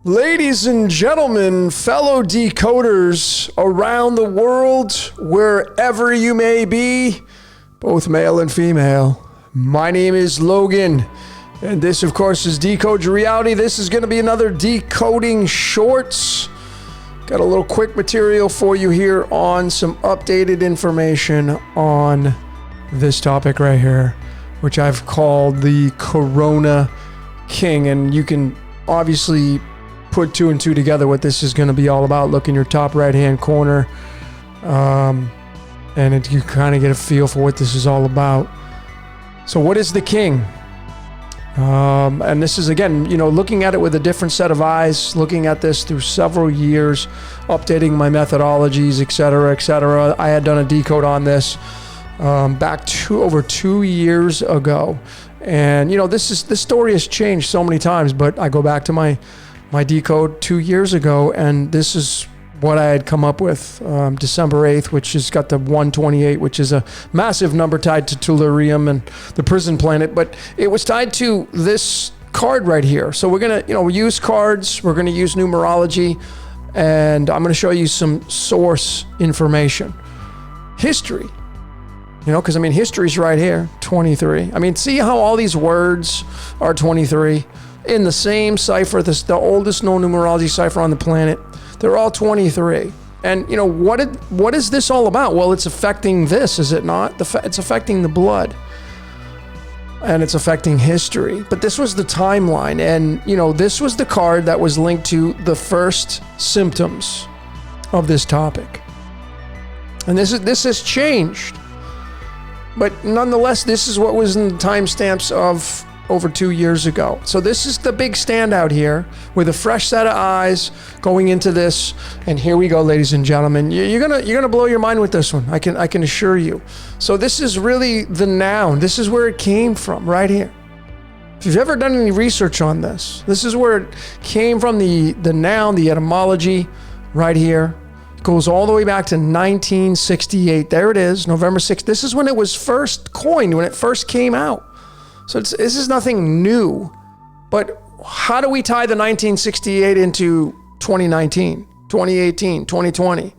Ladies and gentlemen, fellow decoders around the world, wherever you may be, both male and female, my name is Logan, and this, of course, is Decode Your Reality. This is going to be another Decoding Shorts. Got a little quick material for you here on some updated information on this topic right here, which I've called the Corona King, and you can obviously put two and two together what this is going to be all about. Look in your top right hand corner, and you kind of get a feel for what this is all about. So what is the king? And this is, again, looking at it with a different set of eyes, looking at this through several years, updating my methodologies, etc., etc. I had done a decode on this back over 2 years ago, and this story has changed so many times, but I go back to my decode 2 years ago, and this is what I had come up with. December 8th, which has got the 128, which is a massive number tied to Tellurium and the prison planet, but it was tied to this card right here. So we're gonna use cards, we're gonna use numerology, and I'm gonna show you some source information. History, because history's right here, 23. See how all these words are 23? In the same cipher, the oldest known numerology cipher on the planet. They're all 23. And what is this all about? Well, it's affecting this, is it not? It's affecting the blood. And it's affecting history. But this was the timeline. And, this was the card that was linked to the first symptoms of this topic. And this has changed. But nonetheless, this is what was in the timestamps of over 2 years ago. So this is the big standout here with a fresh set of eyes going into this. And here we go, ladies and gentlemen. You're gonna blow your mind with this one. I can assure you. So this is really the noun. This is where it came from, right here. If you've ever done any research on this, this is where it came from, the noun, the etymology, right here. It goes all the way back to 1968. There it is, November 6th. This is when it was first coined, when it first came out. So this is nothing new, but how do we tie the 1968 into 2019, 2018, 2020?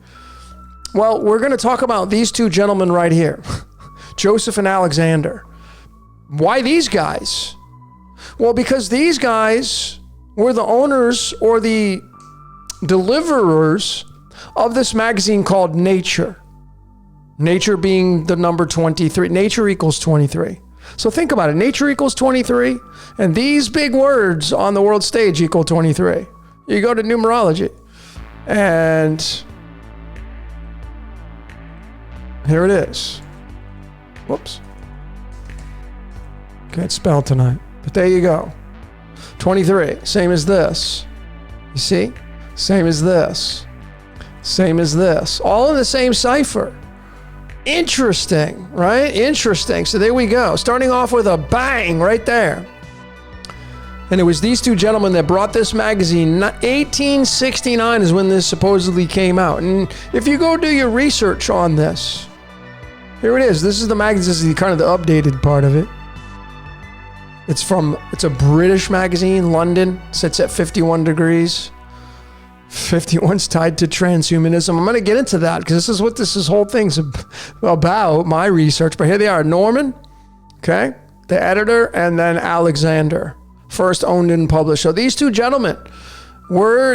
Well, we're going to talk about these two gentlemen right here, Joseph and Alexander. Why these guys? Well, because these guys were the owners or the deliverers of this magazine called Nature. Nature being the number 23. Nature equals 23. So think about it. Nature equals 23, and these big words on the world stage equal 23. You go to numerology, and here it is. Whoops. Can't spell tonight, but there you go. 23, same as this. You see? Same as this. Same as this. All in the same cipher. Interesting, right? Interesting. So there we go. Starting off with a bang right there. And it was these two gentlemen that brought this magazine. 1869 is when this supposedly came out. And if you go do your research on this, here it is. This is the magazine. This is kind of the updated part of it. It's a British magazine, London. Sits at 51 degrees. 51's tied to transhumanism. I'm going to get into that because this is what this whole thing's about, my research. But here they are, Norman, okay, the editor, and then Alexander, first owned and published. So these two gentlemen were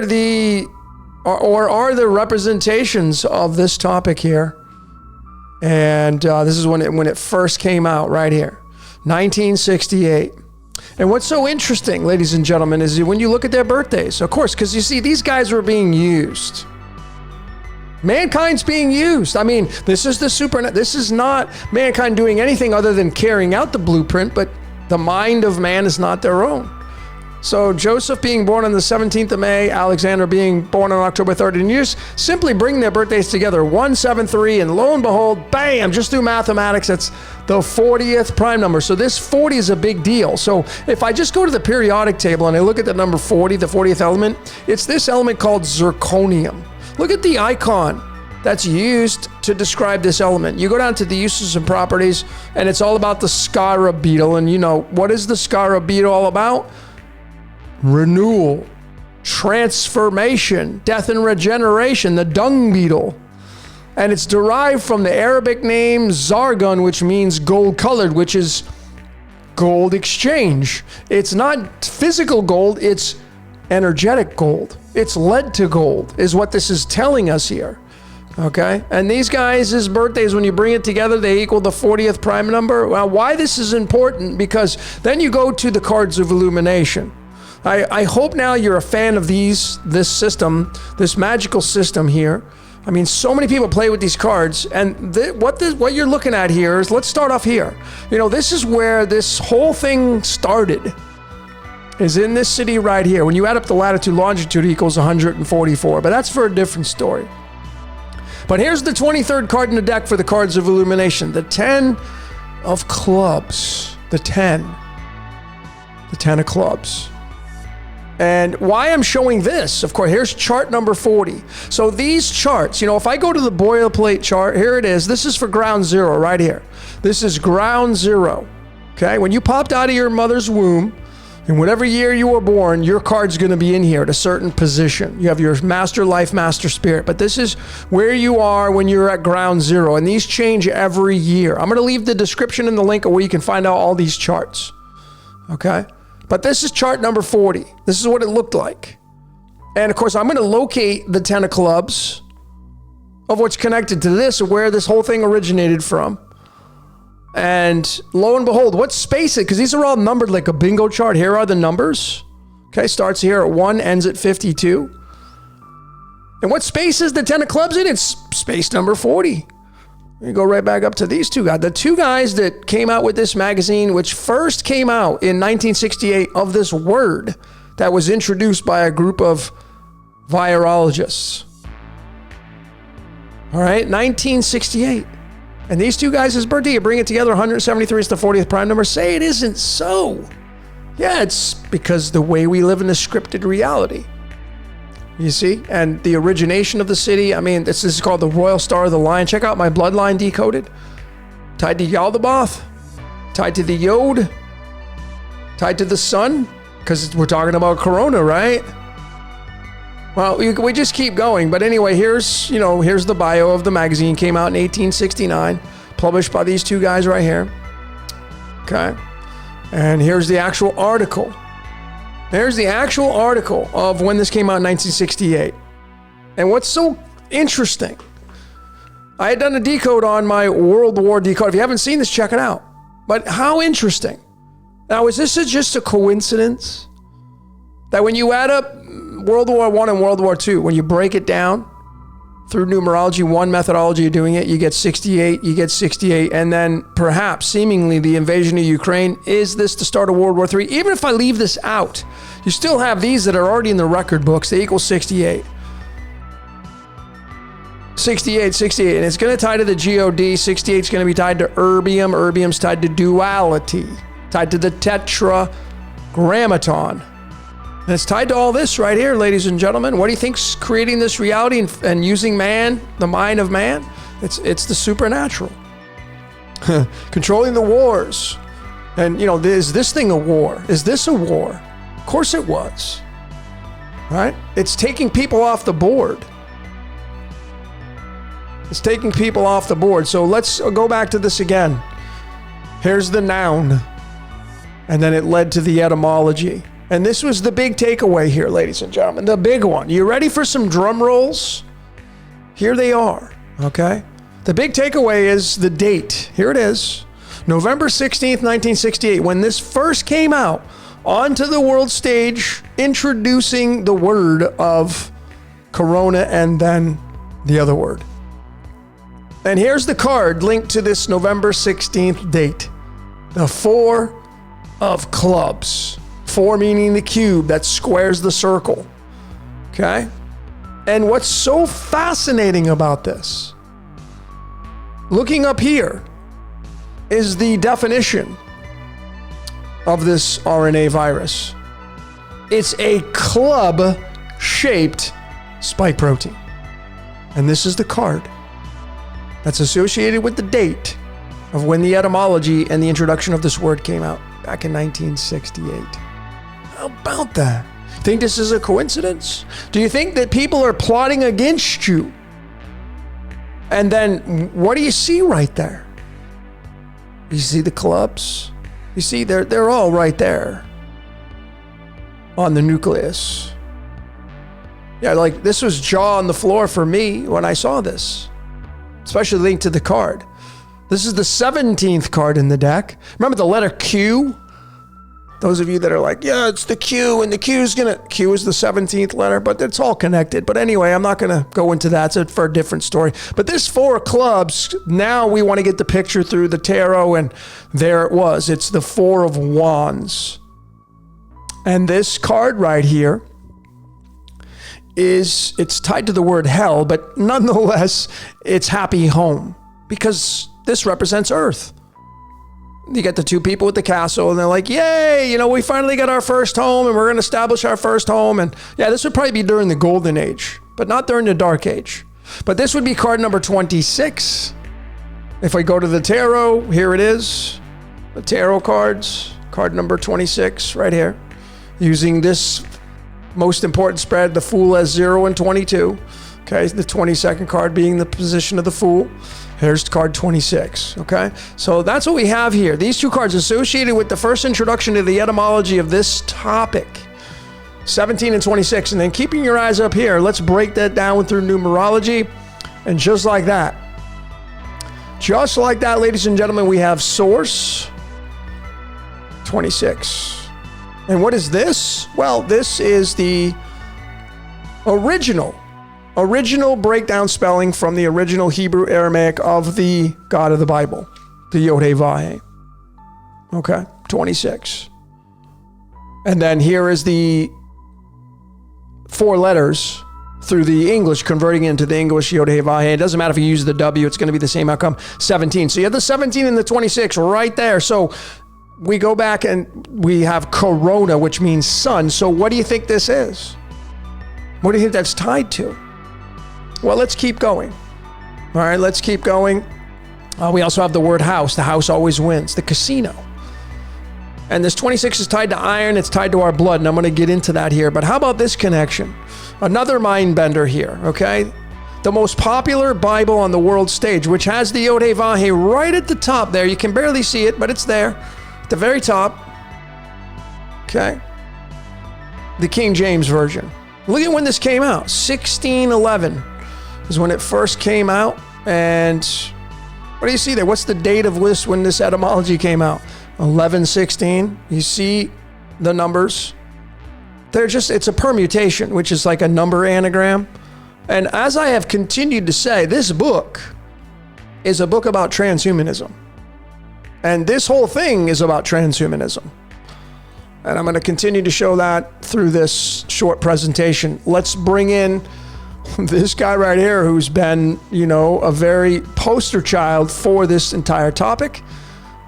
are the representations of this topic here. And this is when it first came out right here, 1968. And what's so interesting, ladies and gentlemen, is when you look at their birthdays, of course, because you see, these guys were being used. Mankind's being used. This is this is not mankind doing anything other than carrying out the blueprint, but the mind of man is not their own. So Joseph being born on the 17th of May, Alexander being born on October 3rd, and you just simply bring their birthdays together, 173, and lo and behold, bam, just through mathematics, that's the 40th prime number. So this 40 is a big deal. So if I just go to the periodic table and I look at the number 40, the 40th element, it's this element called zirconium. Look at the icon that's used to describe this element. You go down to the uses and properties, and it's all about the scarab beetle. And what is the scarab beetle all about? Renewal, transformation, death and regeneration, the dung beetle. And it's derived from the Arabic name Zargun, which means gold colored, which is gold exchange. It's not physical gold, it's energetic gold. It's led to gold, is what this is telling us here. Okay? And these guys' birthdays, when you bring it together, they equal the 40th prime number. Well, why this is important? Because then you go to the cards of illumination. I hope now you're a fan of this system, this magical system here. I mean, so many people play with these cards, and what you're looking at here is, let's start off here. You know, this is where this whole thing started, is in this city right here. When you add up the latitude, longitude, it equals 144, but that's for a different story. But here's the 23rd card in the deck for the cards of illumination, the 10 of clubs, the 10 of clubs. And why I'm showing this, of course, here's chart number 40. So these charts, you know, if I go to the boilerplate chart, here it is. This is for ground zero right here. This is ground zero, okay? When you popped out of your mother's womb, in whatever year you were born, your card's going to be in here at a certain position. You have your master life, master spirit. But this is where you are when you're at ground zero. And these change every year. I'm going to leave the description in the link where you can find out all these charts, okay? But this is chart number 40. This is what it looked like. And of course, I'm going to locate the 10 of clubs of what's connected to this, or where this whole thing originated from. And lo and behold, what space it? Because these are all numbered like a bingo chart. Here are the numbers. Okay, starts here at 1, ends at 52. And what space is the 10 of clubs in? It's space number 40. You go right back up to these two guys. The two guys that came out with this magazine, which first came out in 1968, of this word that was introduced by a group of virologists. All right, 1968. And these two guys' birthday, you bring it together, 173 is the 40th prime number. Say it isn't so. Yeah, it's because the way we live in a scripted reality. You see? And the origination of the city, I mean, this is called the Royal Star of the Lion. Check out my bloodline decoded. Tied to Yaldabaoth, tied to the Yod, tied to the sun, because we're talking about Corona, right? Well, we just keep going. But anyway, here's the bio of the magazine. Came out in 1869, published by these two guys right here. Okay. And here's the actual article. There's the actual article of when this came out in 1968. And what's so interesting, I had done a decode on my World War decode. If you haven't seen this, check it out. But how interesting. Now, is this just a coincidence that when you add up World War I and World War II, when you break it down through numerology, one methodology of doing it, you get 68, and then perhaps, seemingly, the invasion of Ukraine, is this the start of World War III? Even if I leave this out, you still have these that are already in the record books. They equal 68. 68, and it's going to tie to the GOD. 68 is going to be tied to erbium. Erbium's tied to duality, tied to the tetragrammaton. And it's tied to all this right here, ladies and gentlemen. What do you think's creating this reality and using man, the mind of man? It's the supernatural. Controlling the wars. And, is this thing a war? Is this a war? Of course it was. Right? It's taking people off the board. It's taking people off the board. So let's go back to this again. Here's the noun. And then it led to the etymology. And this was the big takeaway here, ladies and gentlemen, the big one. You ready for some drum rolls? Here they are, okay? The big takeaway is the date. Here it is, November 16th, 1968, when this first came out onto the world stage, introducing the word of Corona and then the other word. And here's the card linked to this November 16th date, the 4 of clubs. 4 meaning the cube that squares the circle, okay? And what's so fascinating about this, looking up here, is the definition of this RNA virus. It's a club-shaped spike protein. And this is the card that's associated with the date of when the etymology and the introduction of this word came out back in 1968. How about that? Think this is a coincidence? Do you think that people are plotting against you? And then what do you see right there? You see the clubs? You see they're all right there on the nucleus. Yeah, like this was jaw on the floor for me when I saw this, especially linked to the card. This is the 17th card in the deck. Remember the letter Q? Those of you that are like, yeah, it's the Q, and the Q is the 17th letter, but it's all connected. But anyway, I'm not going to go into that. It's for a different story. But this 4 of clubs, now we want to get the picture through the tarot, and there it was. It's the 4 of wands. And this card right here it's tied to the word hell, but nonetheless, it's happy home, because this represents earth. You get the 2 people with the castle, and they're like, yay, we finally got our first home, and we're going to establish our first home. And yeah, this would probably be during the golden age, but not during the dark age. But this would be card number 26. If I go to the tarot, here it is. The tarot cards, card number 26 right here. Using this most important spread, the Fool has 0 and 22. Okay, the 22nd card being the position of the Fool. Here's card 26, okay? So that's what we have here. These 2 cards associated with the first introduction to the etymology of this topic, 17 and 26. And then keeping your eyes up here, let's break that down through numerology. And just like that, ladies and gentlemen, we have source 26. And what is this? Well, this is the original breakdown spelling from the original Hebrew Aramaic of the God of the Bible, the Yod-Heh-Vah-Heh. Okay, 26. And then here is the 4 letters through the English, converting it into the English Yod-Heh-Vah-Heh. It doesn't matter if you use the W, it's going to be the same outcome, 17. So you have the 17 and the 26 right there. So we go back and we have corona, which means sun. So what do you think this is? What do you think that's tied to? Well, let's keep going. All right, let's keep going. We also have the word house. The house always wins. The casino. And this 26 is tied to iron. It's tied to our blood, and I'm going to get into that here. But how about this connection? Another mind bender here, okay? The most popular Bible on the world stage, which has the Yod-Heh-Vah-Heh right at the top there. You can barely see it, but it's there at the very top. Okay? The King James Version. Look at when this came out. 1611 is when it first came out. And what do you see there? What's the date of this when this etymology came out? 1116. You see the numbers. It's a permutation, which is like a number anagram. And as I have continued to say, this book is a book about transhumanism. And this whole thing is about transhumanism. And I'm going to continue to show that through this short presentation. Let's bring in this guy right here who's been, a very poster child for this entire topic.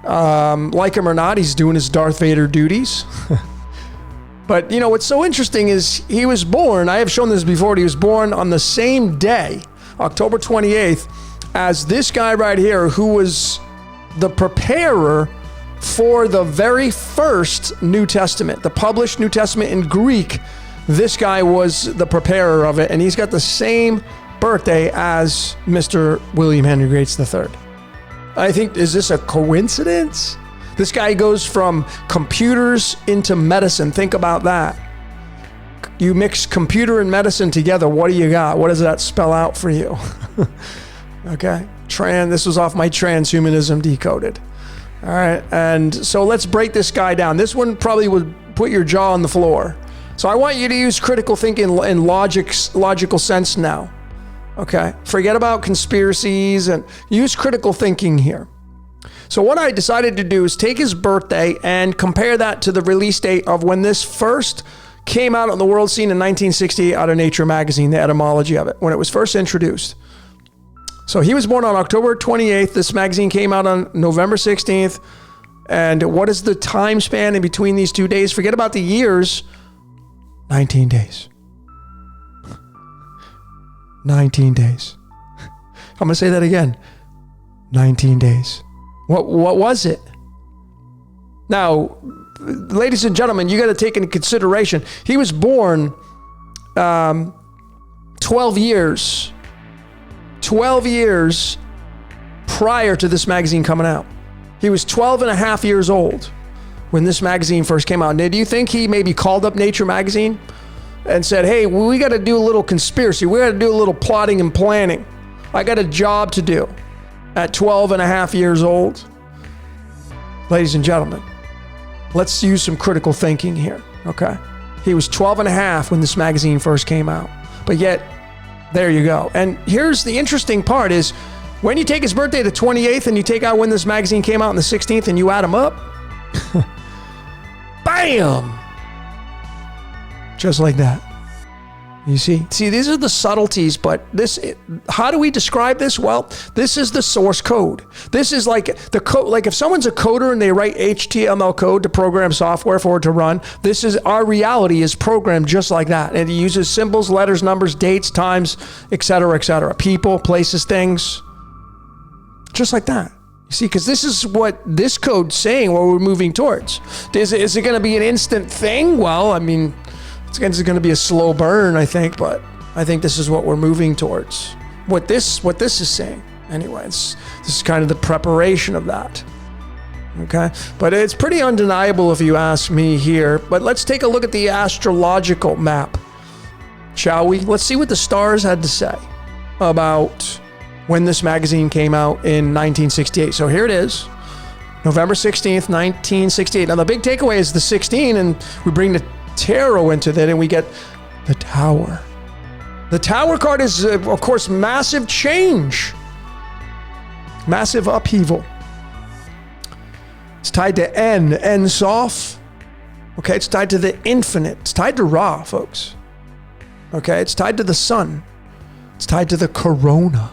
Like him or not, he's doing his Darth Vader duties. But, what's so interesting is he was born, I have shown this before, he was born on the same day, October 28th, as this guy right here, who was the preparer for the very first New Testament, the published New Testament in Greek. This guy was the preparer of it, and he's got the same birthday as Mr. William Henry Gates III. I think, is this a coincidence? This guy goes from computers into medicine. Think about that. You mix computer and medicine together, what do you got? What does that spell out for you? Okay. This was off my transhumanism decoded. All right. And so let's break this guy down. This one probably would put your jaw on the floor. So I want you to use critical thinking and logical sense now. Okay. Forget about conspiracies and use critical thinking here. So what I decided to do is take his birthday and compare that to the release date of when this first came out on the world scene in 1968 out of Nature magazine, the etymology of it, when it was first introduced. So he was born on October 28th. This magazine came out on November 16th. And what is the time span in between these 2 days? Forget about the years. 19 days. 19 days. I'm going to say that again. 19 days. What was it? Now, ladies and gentlemen, you got to take into consideration, he was born 12 years prior to this magazine coming out. He was 12 and a half years old when this magazine first came out. Now, do you think he maybe called up Nature magazine and said, hey, we got to do a little conspiracy. We got to do a little plotting and planning. I got a job to do at 12 and a half years old. Ladies and gentlemen, let's use some critical thinking here, okay? He was 12 and a half when this magazine first came out, but yet, there you go. And here's the interesting part is, when you take his birthday, the 28th, and you take out when this magazine came out on the 16th, and you add them up, bam! Just like that. You see? See, these are the subtleties, but how do we describe this? Well, this is the source code. This is like the code, like if someone's a coder and they write HTML code to program software for it to run, this is, our reality is programmed just like that. And it uses symbols, letters, numbers, dates, times, etc., people, places, things. Just like that. You see, because this is what this code's saying, what we're moving towards. Is it going to be an instant thing? Well, I mean, it's going to be a slow burn, I think, but I think this is what we're moving towards. What this is saying. Anyway, this is kind of the preparation of that. Okay? But it's pretty undeniable if you ask me here. But let's take a look at the astrological map, shall we? Let's see what the stars had to say about when this magazine came out in 1968. So here it is, November 16th, 1968. Now the big takeaway is the 16, and we bring the tarot into that, and we get the Tower. The Tower card is, of course, massive change, massive upheaval. It's tied to En Sof. Okay, it's tied to the infinite. It's tied to Ra, folks. Okay, it's tied to the sun. It's tied to the corona.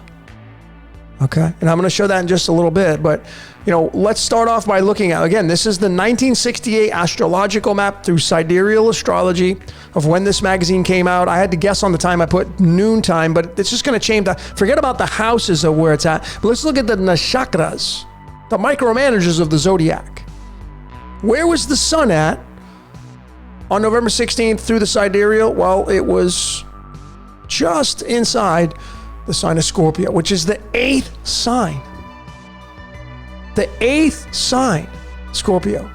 Okay, and I'm going to show that in just a little bit, but let's start off by looking at, again, this is the 1968 astrological map through sidereal astrology of when this magazine came out. I had to guess on the time. I put noontime, but it's just going to change. Forget about the houses of where it's at, but let's look at the nakshatras, the micromanagers of the zodiac. Where was the sun at on November 16th through the sidereal? Well, it was just inside the sign of Scorpio, which is the 8th sign. The 8th sign, Scorpio.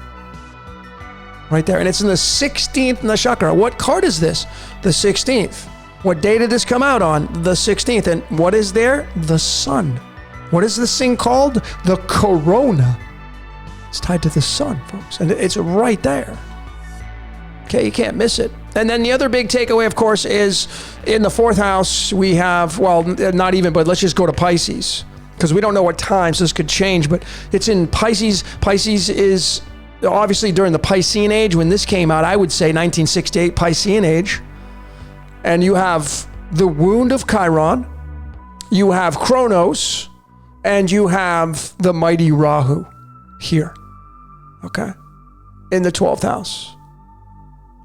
Right there. And it's in the 16th nakshatra. What card is this? The 16th. What day did this come out on? The 16th. And what is there? The sun. What is this thing called? The corona. It's tied to the sun, folks. And it's right there. Okay, you can't miss it. And then the other big takeaway, of course, is in the 4th house, we have, well, not even, but let's just go to Pisces, because we don't know what times this could change, but it's in Pisces. Pisces is obviously during the Piscean age. When this came out, I would say 1968 Piscean age. And you have the wound of Chiron, you have Kronos, and you have the mighty Rahu here, okay, in the 12th house.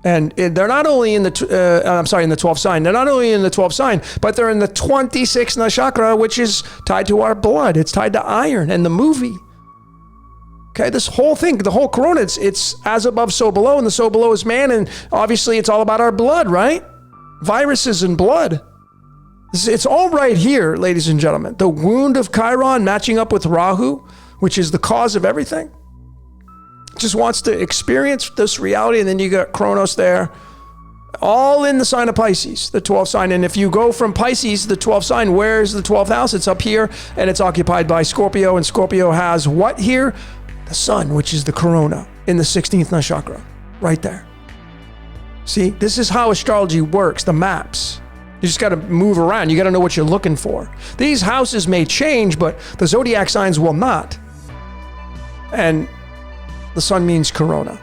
And they're not only in the 12th sign. They're not only in the 12th sign, but they're in the 26th nakshatra, which is tied to our blood. It's tied to iron and the movie. Okay, this whole thing, the whole corona, it's as above, so below, and the so below is man. And obviously, it's all about our blood, right? Viruses and blood. It's all right here, ladies and gentlemen. The wound of Chiron matching up with Rahu, which is the cause of everything. Just wants to experience this reality, and then you got Kronos there, all in the sign of Pisces, the 12th sign. And if you go from Pisces, the 12th sign, where's the 12th house? It's up here, and it's occupied by Scorpio, and Scorpio has what here? The sun, which is the corona, in the 16th nakshatra, right there. See, this is how astrology works, the maps. You just got to move around. You got to know what you're looking for. These houses may change, but the zodiac signs will not. And the sun means corona,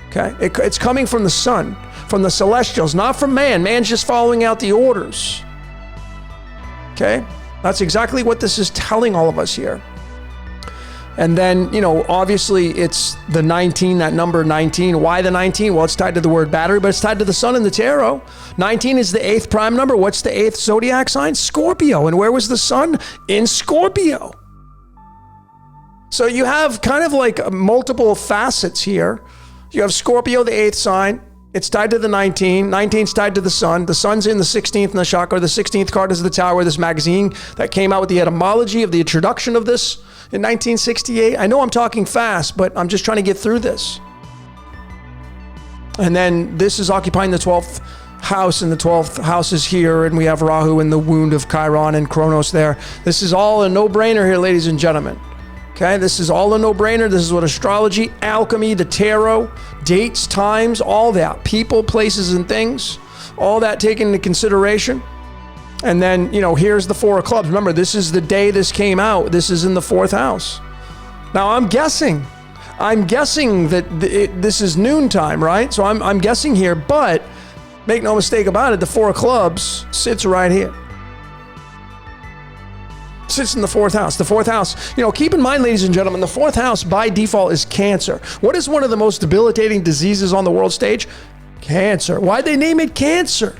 okay? It's coming from the sun, from the celestials, not from man. Man's just following out the orders, okay? That's exactly what this is telling all of us here. And then, obviously it's the 19, that number 19. Why the 19? Well, it's tied to the word battery, but it's tied to the sun in the tarot. 19 is the 8th prime number. What's the 8th zodiac sign? Scorpio. And where was the sun? In Scorpio. So you have kind of like multiple facets here. You have Scorpio, the 8th sign. It's tied to the 19. 19's tied to the sun. The sun's in the 16th nakshatra. The 16th card is the Tower, this magazine that came out with the etymology of the introduction of this in 1968. I know I'm talking fast, but I'm just trying to get through this. And then this is occupying the 12th house, and the 12th house is here, and we have Rahu in the wound of Chiron and Kronos there. This is all a no-brainer here, ladies and gentlemen. Okay, this is all a no-brainer. This is what astrology, alchemy, the tarot, dates, times, all that, people, places, and things, all that taken into consideration. And then, you know, here's the 4 of clubs. Remember, this is the day this came out. This is in the 4th house. Now, I'm guessing that this is noontime, right? So I'm guessing here, but make no mistake about it, the 4 of clubs sits right here. Sits in the 4th house. The 4th house, you know, keep in mind, ladies and gentlemen, the 4th house by default is Cancer. What is one of the most debilitating diseases on the world stage? Cancer. Why'd they name it Cancer?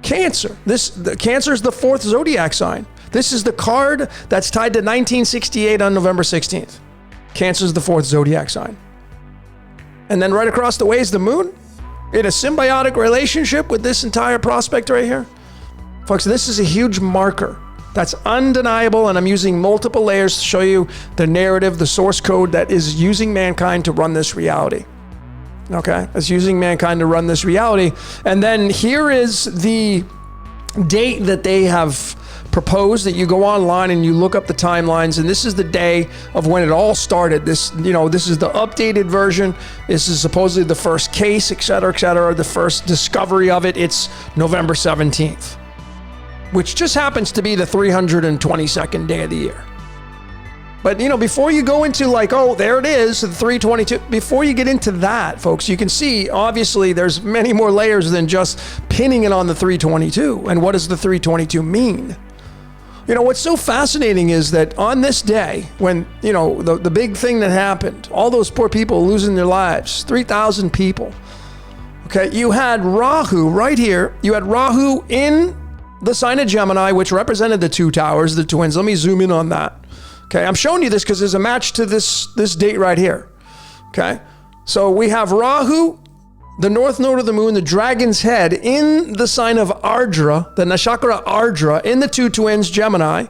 Cancer. Cancer is the 4th zodiac sign. This is the card that's tied to 1968 on November 16th. Cancer is the 4th zodiac sign. And then right across the way is the moon in a symbiotic relationship with this entire prospect right here. Folks, this is a huge marker. That's undeniable, and I'm using multiple layers to show you the narrative, the source code that is using mankind to run this reality. Okay? It's using mankind to run this reality. And then here is the date that they have proposed, that you go online and you look up the timelines, and this is the day of when it all started. This, you know, this is the updated version. This is supposedly the first case, et cetera, the first discovery of it. It's November 17th. Which just happens to be the 322nd day of the year. But, you know, before you go into like, oh, there it is, the 322, before you get into that, folks, you can see, obviously, there's many more layers than just pinning it on the 322. And what does the 322 mean? You know, what's so fascinating is that on this day, when, you know, the big thing that happened, all those poor people losing their lives, 3,000 people, okay, you had Rahu right here. You had Rahu in the sign of Gemini, which represented the 2 towers, the twins. Let me zoom in on that. Okay, I'm showing you this because there's a match to this date right here. Okay, so we have Rahu, the north node of the moon, the dragon's head, in the sign of Ardra, the nakshatra Ardra, in the 2 twins, Gemini.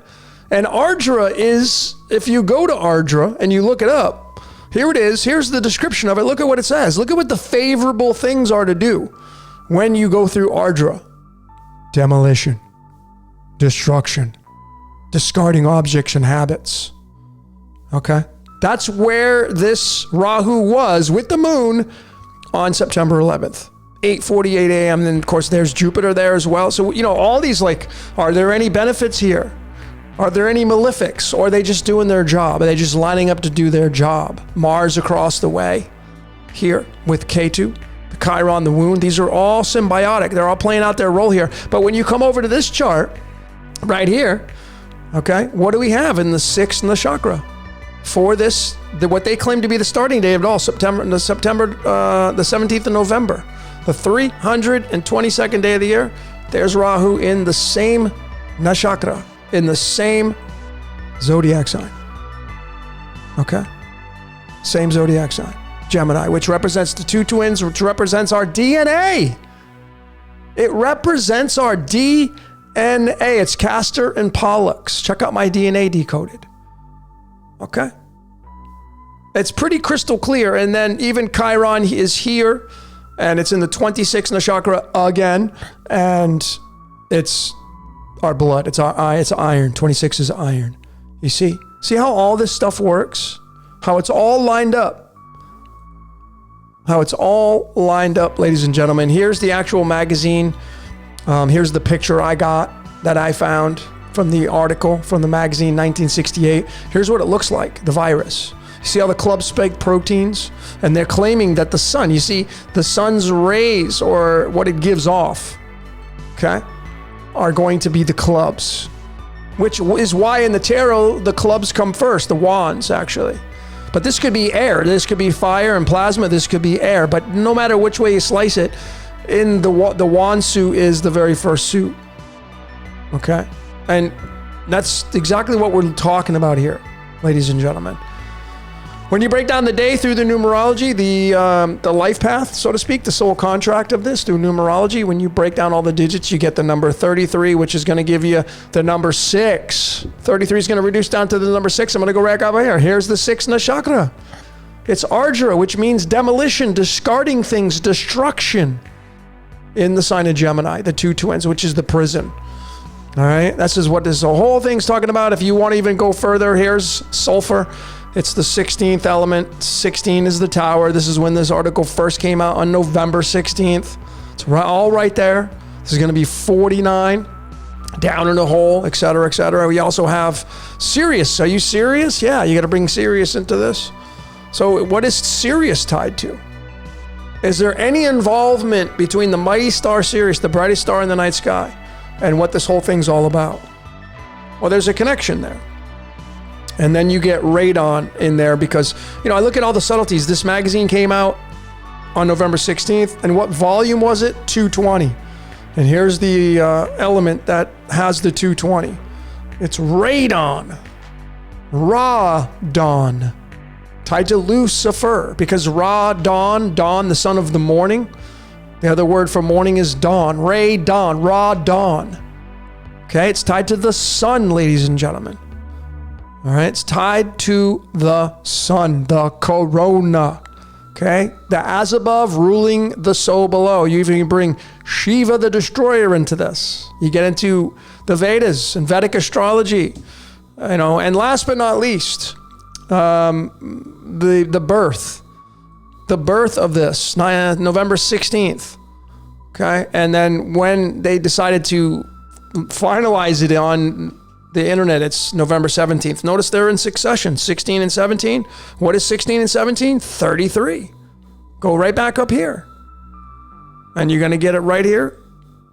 And Ardra is, if you go to Ardra and you look it up, here it is. Here's the description of it. Look at what it says. Look at what the favorable things are to do when you go through Ardra. Demolition, destruction, discarding objects and habits. Okay? That's where this Rahu was with the moon on September 11th, 8:48 a.m. And then, of course, there's Jupiter there as well. So, you know, all these, like, are there any benefits here? Are there any malefics? Or are they just doing their job? Are they just lining up to do their job? Mars across the way here with Ketu. Chiron, the wound, these are all symbiotic. They're all playing out their role here. But when you come over to this chart right here, okay, what do we have in the 6th nakshatra for this, what they claim to be the starting day of it all, the 17th of November, the 322nd day of the year? There's Rahu in the same nakshatra, in the same zodiac sign. Okay? Same zodiac sign. Gemini, which represents the 2 twins, which represents our DNA. It represents our DNA. It's Castor and Pollux. Check out my DNA Decoded. Okay? It's pretty crystal clear. And then even Chiron is here, and it's in the 26th nakshatra again, and it's our blood. It's iron. 26 is iron. You see how all this stuff works? How it's all lined up. How it's all lined up, ladies and gentlemen. Here's the actual magazine. Here's the picture I got that I found from the article from the magazine 1968. Here's what it looks like, the virus. You see all the club spike proteins? And they're claiming that the sun, you see, the sun's rays, or what it gives off, okay, are going to be the clubs, which is why in the tarot, the clubs come first, the wands, actually. But this could be air, this could be fire and plasma, this could be air. But no matter which way you slice it, in the wand suit is the very first suit. Okay? And that's exactly what we're talking about here, ladies and gentlemen. When you break down the day through the numerology, the life path, so to speak, the soul contract of this through numerology, when you break down all the digits, you get the number 33, which is going to give you the number 6. 33 is going to reduce down to the number 6. I'm going to go back over here. Here's the 6 nakshatra. It's Ardra, which means demolition, discarding things, destruction in the sign of Gemini, the 2 twins, which is the prison. All right, this is what this whole thing's talking about. If you want to even go further, here's sulfur. It's the 16th element. 16 is the tower. This is when this article first came out on November 16th. It's all right there. This is going to be 49, down in the hole, etc., etc. We also have Sirius. Are you Sirius? Yeah, you got to bring Sirius into this. So what is Sirius tied to? Is there any involvement between the mighty star Sirius, the brightest star in the night sky, and what this whole thing's all about? Well, there's a connection there. And then you get radon in there because, I look at all the subtleties. This magazine came out on November 16th. And what volume was it? 220. And here's the element that has the 220. It's radon. Ra-don. Tied to Lucifer. Because Ra-don, dawn, the son of the morning. The other word for morning is dawn. Ray-don, Ra-don. Okay, it's tied to the sun, ladies and gentlemen. All right, it's tied to the sun, the corona, okay? The as above ruling the so below. You even bring Shiva the destroyer into this. You get into the Vedas and Vedic astrology, and last but not least, the birth of this, November 16th, okay? And then when they decided to finalize it on the internet, it's November 17th. Notice they're in succession, 16 and 17. What is 16 and 17? 33. Go right back up here. And you're going to get it right here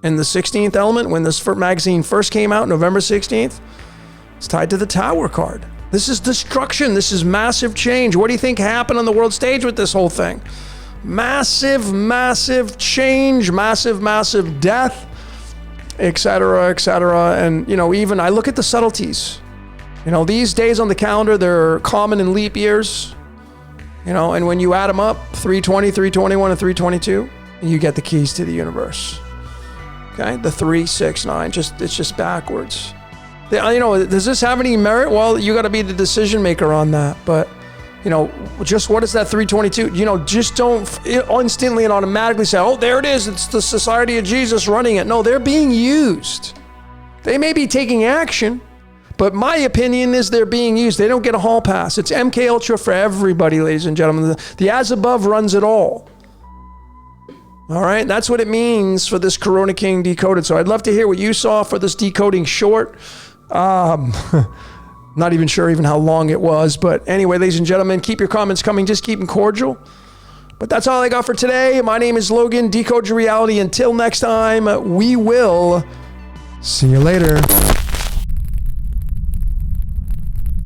in the 16th element. When this magazine first came out, November 16th, it's tied to the Tower card. This is destruction. This is massive change. What do you think happened on the world stage with this whole thing? Massive, massive change, massive, massive death, etc., etc. And, even I look at the subtleties. These days on the calendar, they're common in leap years. And when you add them up, 320, 321, and 322, you get the keys to the universe. Okay? The 3, 6, 9, it's just backwards. Does this have any merit? Well, you got to be the decision maker on that. But, just what is that 322? Just don't instantly and automatically say, oh, there it is. It's the Society of Jesus running it. No, they're being used. They may be taking action, but my opinion is they're being used. They don't get a hall pass. It's MK Ultra for everybody, ladies and gentlemen. The as above runs it all. All right, that's what it means for this Corona King Decoded. So I'd love to hear what you saw for this decoding short. Not even sure even how long it was. But anyway, ladies and gentlemen, keep your comments coming. Just keep them cordial. But that's all I got for today. My name is Logan. Decode your reality. Until next time, we will see you later.